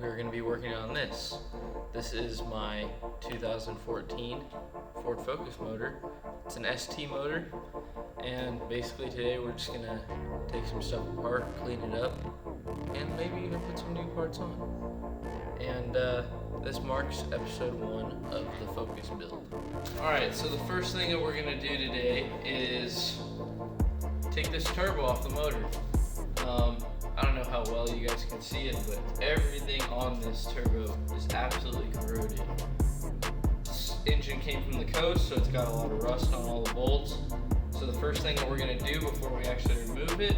we're going to be working on this. This is my 2014 Ford Focus motor. It's an ST motor, and basically today we're just going to take some stuff apart, clean it up, and maybe even put some new parts on. And this marks episode 1 of the Focus build. Alright, so the first thing that we're going to do today is take this turbo off the motor. I don't know how well you guys can see it, but everything on this turbo is absolutely corroded. This engine came from the coast, so it's got a lot of rust on all the bolts. So the first thing that we're going to do before we actually remove it,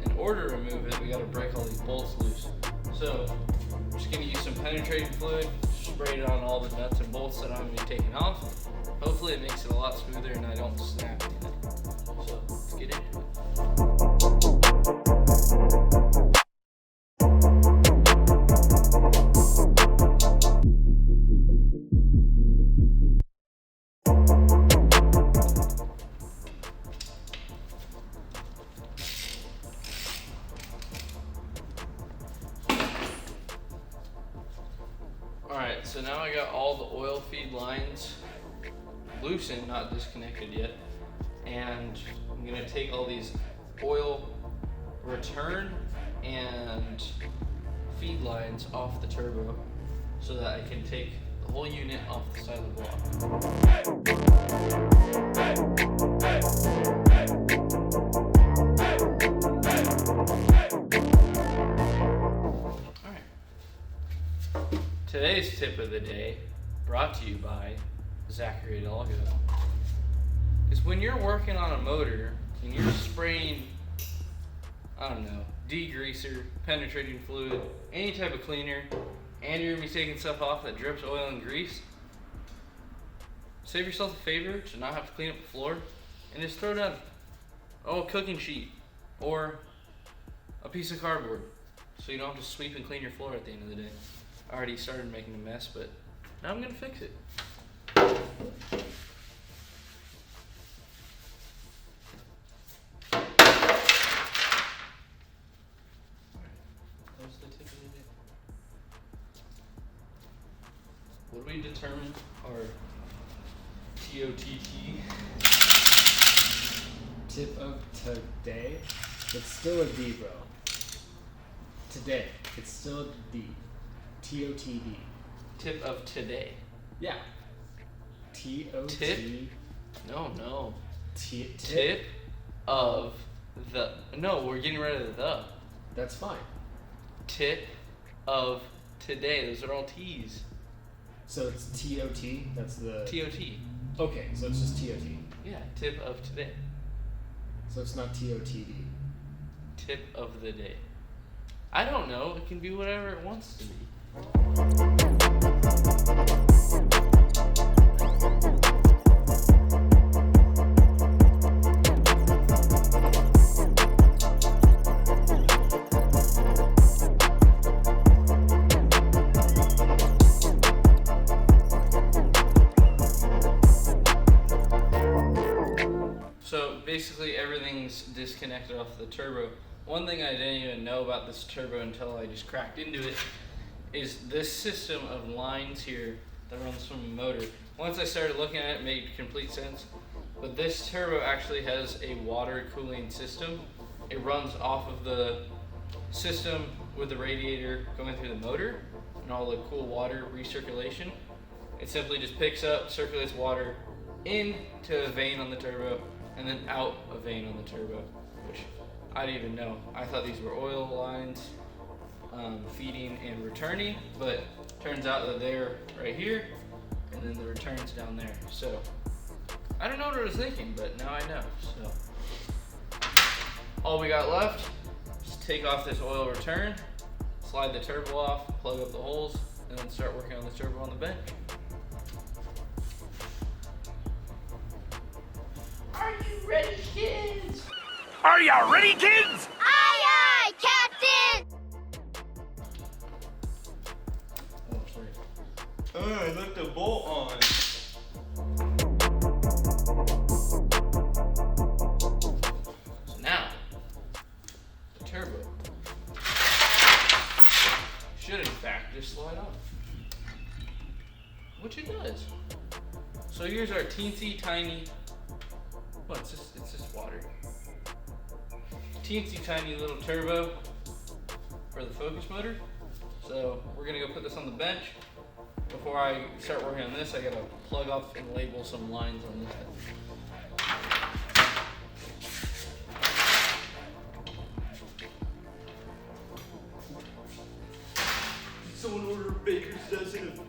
in order to remove it, we got to break all these bolts loose. So I'm just going to use some penetrating fluid, spray it on all the nuts and bolts that I'm going to be taking off. Hopefully it makes it a lot smoother and I don't snap anything. So let's get into it. Alright, so now I got all the oil feed lines loosened, not disconnected yet, and I'm going to take all these oil return and feed lines off the turbo so that I can take the whole unit off the side of the block. Alright. Today's tip of the day, brought to you by Zachary Hidalgo, is when you're working on a motor and you're spraying, I don't know, degreaser, penetrating fluid, any type of cleaner, and you're going to be taking stuff off that drips oil and grease, save yourself a favor to not have to clean up the floor and just throw down a cooking sheet or a piece of cardboard so you don't have to sweep and clean your floor at the end of the day. I already started making a mess, but now I'm going to fix it. What do we determine our TOTT? Tip of today? It's still a D, bro. Today. It's still a D. TOTD. Tip of today. Yeah. TOT. Tip? No. Tip of the. No, we're getting rid of the. That's fine. Tip of today. Those are all T's. So it's TOT? That's the... TOT. Okay, so it's just TOT. Yeah, tip of today. So it's not TOTD. Tip of the day. I don't know. It can be whatever it wants to be. So basically everything's disconnected off the turbo. One thing I didn't even know about this turbo until I just cracked into it is this system of lines here that runs from the motor. Once I started looking at it, it made complete sense. But this turbo actually has a water cooling system. It runs off of the system with the radiator going through the motor and all the cool water recirculation. It simply just picks up, circulates water into a vein on the turbo and then out a vein on the turbo, which I didn't even know. I thought these were oil lines, feeding and returning, but turns out that they're right here and then the return's down there. So I don't know what I was thinking, but now I know. So all we got left is take off this oil return, slide the turbo off, plug up the holes, and then start working on the turbo on the bench. Are you ready, kids? Are you ready, kids? Aye, aye, Captain! Oh, sorry. Oh, I left the bolt on. So now, the turbo should in back just slide off. Which it does. So here's our teensy tiny, well, it's just water. Teensy tiny little turbo for the focus motor. So we're gonna go put this on the bench. Before I start working on this, I gotta plug off and label some lines on this thing. Someone order a baker's dozen of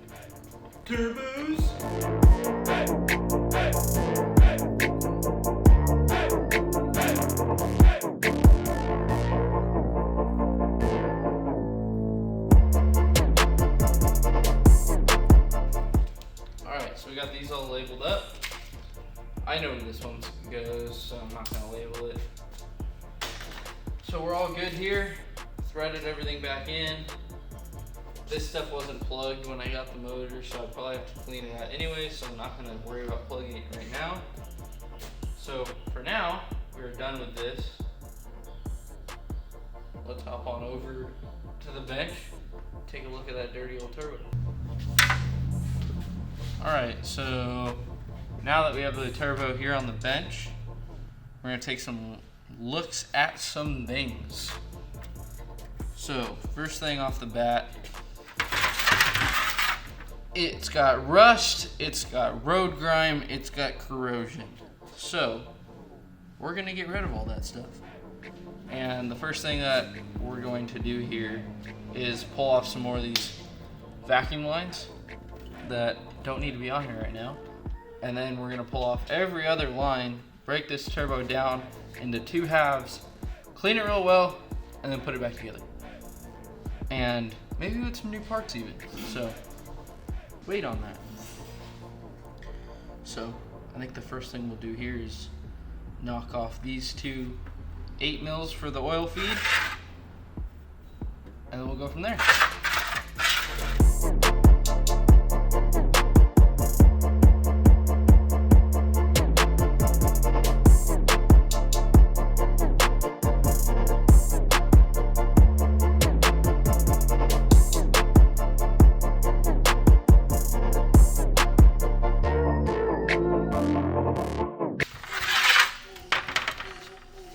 turbos? Alright, so we got these all labeled up. I know where this one goes, so I'm not gonna label it. So we're all good here. Threaded everything back in. This stuff wasn't plugged when I got the motor, so I'd probably have to clean it out anyway, so I'm not gonna worry about plugging it right now. So for now, we're done with this. Let's hop on over to the bench, take a look at that dirty old turbo. All right, so now that we have the turbo here on the bench, we're gonna take some looks at some things. So first thing off the bat, it's got rust, it's got road grime, it's got corrosion. So we're gonna get rid of all that stuff. And the first thing that we're going to do here is pull off some more of these vacuum lines that don't need to be on here right now. And then we're gonna pull off every other line, break this turbo down into 2 halves, clean it real well, and then put it back together. And maybe with some new parts even. So wait on that. So I think the first thing we'll do here is knock off these 2 8 mils for the oil feed, and then we'll go from there.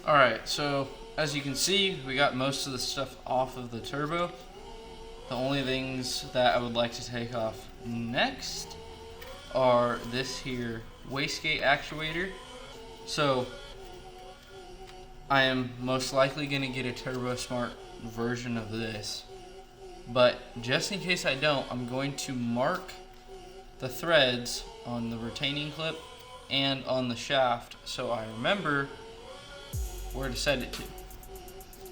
Alright, so as you can see, we got most of the stuff off of the turbo. The only things that I would like to take off next are this here wastegate actuator. So I am most likely going to get a Turbo Smart version of this, but just in case I don't, I'm going to mark the threads on the retaining clip and on the shaft so I remember where to set it to.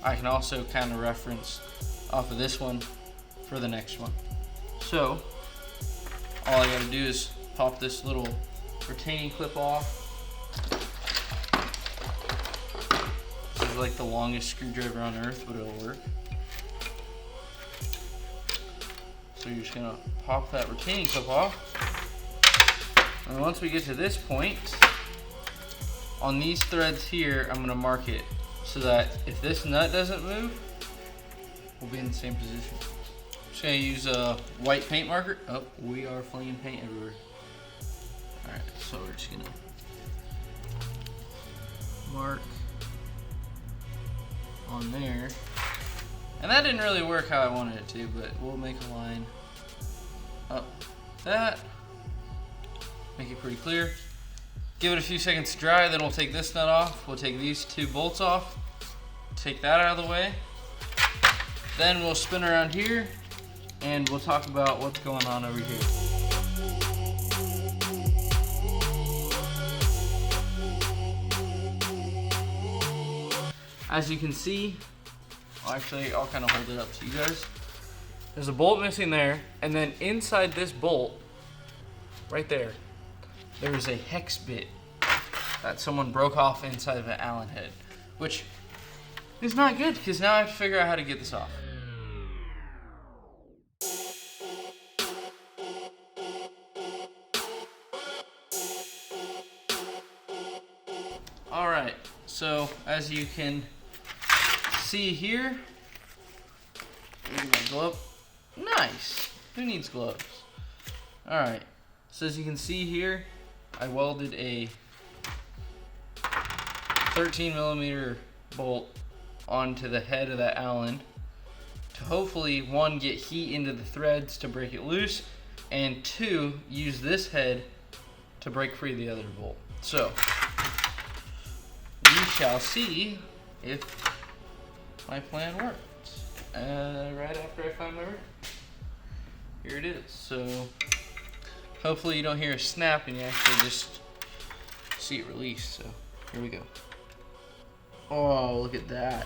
I can also kind of reference off of this one for the next one. So all I gotta do is pop this little retaining clip off. This is like the longest screwdriver on earth, but it'll work. So you're just gonna pop that retaining clip off. And once we get to this point, on these threads here, I'm gonna mark it so that if this nut doesn't move, we'll be in the same position. I'm just gonna use a white paint marker. Oh, we are flinging paint everywhere. All right, so we're just gonna mark on there. And that didn't really work how I wanted it to, but we'll make a line up that. Make it pretty clear. Give it a few seconds to dry, then we'll take this nut off. We'll take these 2 bolts off. Take that out of the way. Then we'll spin around here and we'll talk about what's going on over here. As you can see, well, actually I'll kind of hold it up to you guys. There's a bolt missing there, and then inside this bolt, right there, there is a hex bit that someone broke off inside of an Allen head, which is not good because now I have to figure out how to get this off. All right, so as you can see here, my glove. Nice. Nice. Who needs gloves? Alright, so as you can see here, I welded a 13mm bolt onto the head of that Allen to hopefully, one, get heat into the threads to break it loose, and two, use this head to break free the other bolt. So, we shall see if my plan works. Right after I find my ring. Here it is. So, hopefully you don't hear a snap and you actually just see it release. So, here we go. Oh, look at that.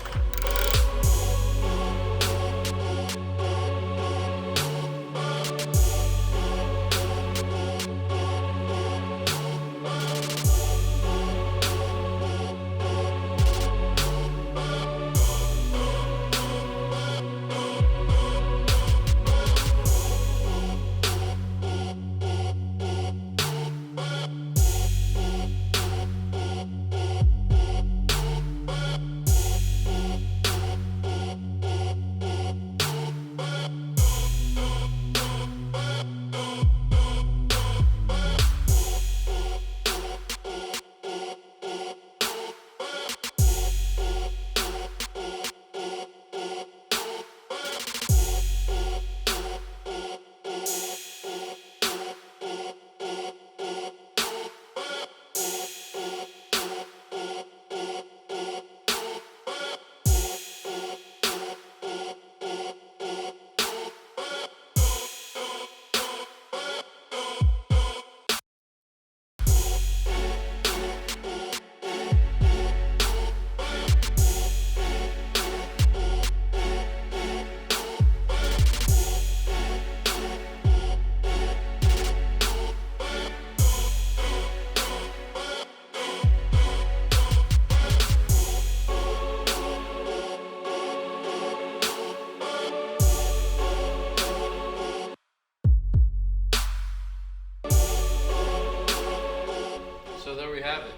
So there we have it.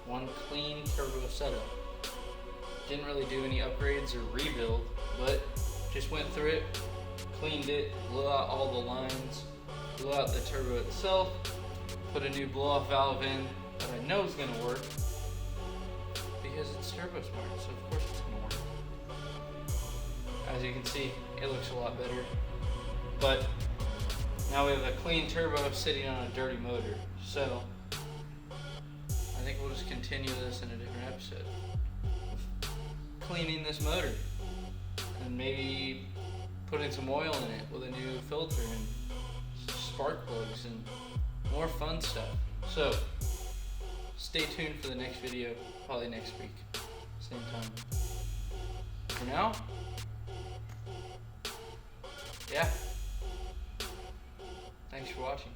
One clean turbo setup. Didn't really do any upgrades or rebuild, but just went through it, cleaned it, blew out all the lines, blew out the turbo itself, put a new blow-off valve in that I know is gonna work because it's turbo smart, so of course it's gonna work. As you can see, it looks a lot better. But now we have a clean turbo sitting on a dirty motor. So I think we'll just continue this in a different episode of cleaning this motor and maybe putting some oil in it with a new filter and spark plugs and more fun stuff. So stay tuned for the next video, probably next week, same time. For now, yeah, thanks for watching.